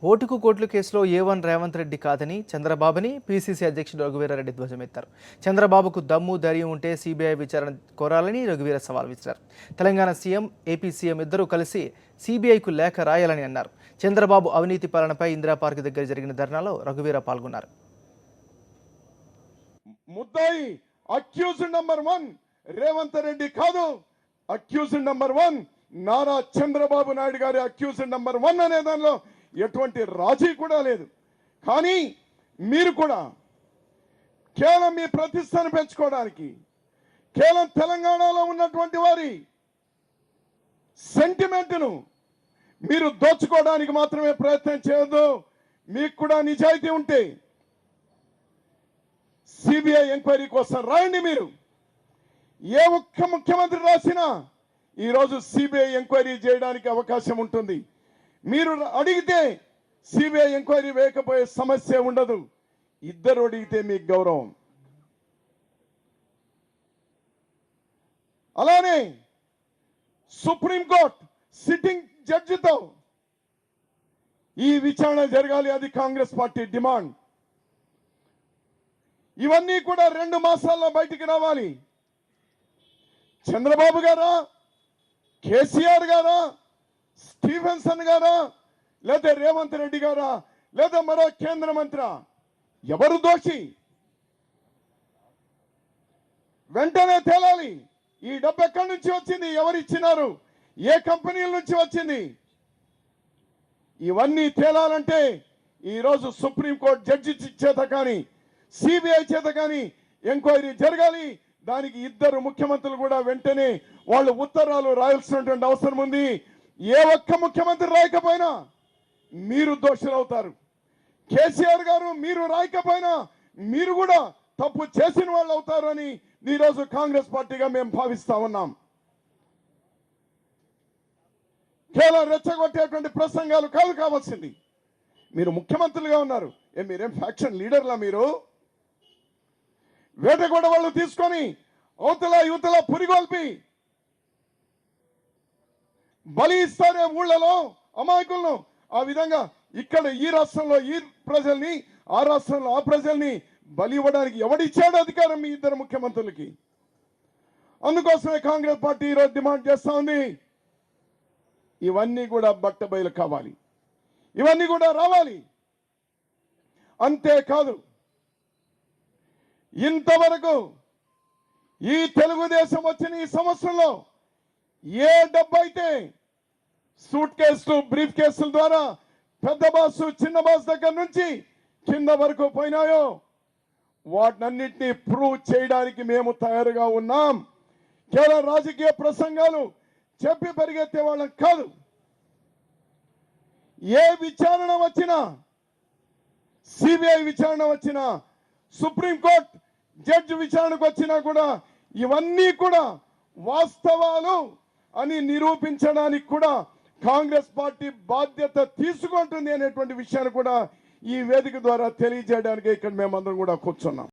ఓటుకు కోట్ల కేసులో A1 రేవంత్ రెడ్డి కాదని చంద్రబాబుని PCC అధ్యక్షుడు రఘువీరారెడ్డి ధ్వజమెత్తారు. చంద్రబాబుకు దమ్ము ధైర్యం ఉంటే CBI విచారణ కోరాలని రఘువీర సవాల్ విసిరారు. తెలంగాణ సీఎం, ఏపీ సీఎం ఇద్దరూ కలిసి CBIకు లేఖ రాయాలని అన్నారు. చంద్రబాబు అవినీతి పాలనపై ఇందిరా పార్క్ దగ్గర జరిగిన ధర్నాలో రఘువీర పాల్గొన్నారు. ముద్దాయి అక్యూజ్డ్ నంబర్ 1 రేవంత్ రెడ్డి కాదు, అక్యూజ్డ్ నంబర్ 1 నారా చంద్రబాబు నాయుడు గారి అక్యూజ్డ్ నంబర్ 1 అనే దానిలో ఎటువంటి రాజీ కూడా లేదు. కానీ మీరు కూడా కేవలం మీ ప్రతిష్టను పెంచుకోవడానికి, కేవలం తెలంగాణలో ఉన్నటువంటి వారి సెంటిమెంట్ను మీరు దోచుకోవడానికి మాత్రమే ప్రయత్నం చేయొద్దు. మీకు కూడా నిజాయితీ ఉంటే CBI ఎంక్వైరీ కోసం రాయండి. మీరు ఏ ఒక్క ముఖ్యమంత్రి రాసినా ఈరోజు CBI ఎంక్వైరీ చేయడానికి అవకాశం ఉంటుంది. మీరు అడిగితే CBI ఎంక్వైరీ వేయకపోయే సమస్య ఉండదు. ఇద్దరు అడిగితే మీకు గౌరవం. అలానే సుప్రీంకోర్టు సిట్టింగ్ జడ్జితో ఈ విచారణ జరగాలి, అది కాంగ్రెస్ పార్టీ డిమాండ్. ఇవన్నీ కూడా 2 మాసాల్లో బయటికి రావాలి. చంద్రబాబు గారా, కేసీఆర్ గారా, స్టీఫెన్సన్ గారా, లేదా రేవంత్ రెడ్డి గారా, లేదా మరో కేంద్ర మంత్రి, ఎవరు దోషి? వెంటనే తేలాలి. ఈ డబ్బు ఎక్కడి నుంచి వచ్చింది, ఎవరు ఇచ్చినారు, ఏ కంపెనీల నుంచి వచ్చింది? ఇవన్నీ తేలాలంటే ఈరోజు సుప్రీంకోర్టు జడ్జి చేత కానీ, CBI చేత కానీ ఎంక్వైరీ జరగాలి. దానికి ఇద్దరు ముఖ్యమంత్రులు కూడా వెంటనే వాళ్ళు ఉత్తరాలు రాయాల్సినటువంటి అవసరం ఉంది. ఏ ఒక్క ముఖ్యమంత్రి రాయకపోయినా మీరు దోషులవుతారు. కేసీఆర్ గారు మీరు రాయకపోయినా మీరు కూడా తప్పు చేసిన వాళ్ళు అవుతారు అని ఈరోజు కాంగ్రెస్ పార్టీగా మేము భావిస్తా ఉన్నాం. కేవలం రెచ్చగొట్టేటువంటి ప్రసంగాలు కాదు కావాల్సింది. మీరు ముఖ్యమంత్రులుగా ఉన్నారు, మీరేం ఫ్యాక్షన్ లీడర్లా? మీరు వేటగొడ వాళ్ళు తీసుకొని అవతల యువతల పురిగొల్పి బలి ఇస్తారే ఊళ్ళలో అమాయకులను. ఆ విధంగా ఇక్కడ ఈ రాష్ట్రంలో ఈ ప్రజల్ని, ఆ రాష్ట్రంలో ఆ ప్రజల్ని బలి ఇవ్వడానికి ఎవడిచ్చాడు అధికారం మీ ఇద్దరు ముఖ్యమంత్రులకి? అందుకోసమే కాంగ్రెస్ పార్టీ ఈరోజు డిమాండ్ చేస్తా ఉంది, ఇవన్నీ కూడా బట్టబయలు కావాలి, ఇవన్నీ కూడా రావాలి. అంతేకాదు, ఇంతవరకు ఈ తెలుగుదేశం వచ్చిన ఈ సంవత్సరంలో ఏ డబ్బు అయితే సూట్ కేసులు, బ్రీఫ్ కేసుల ద్వారా పెద్ద బాసు, చిన్న బాస్ దగ్గర నుంచి కింద వరకు పోయినాయో వాటినన్నింటినీ ప్రూవ్ చేయడానికి మేము తయారుగా ఉన్నాం. కేవలం రాజకీయ ప్రసంగాలు చెప్పి పరిగెత్తే వాళ్ళం కాదు. ఏ విచారణ వచ్చినా, CBI విచారణ వచ్చినా, సుప్రీంకోర్టు జడ్జి విచారణకు వచ్చినా కూడా ఇవన్నీ కూడా వాస్తవాలు అని నిరూపించడానికి కూడా కాంగ్రెస్ పార్టీ బాధ్యత తీసుకుంటుంది అనేటువంటి విషయాన్ని కూడా ఈ వేదిక ద్వారా తెలియజేయడానికి ఇక్కడ మేమందరం కూడా కూర్చున్నాం.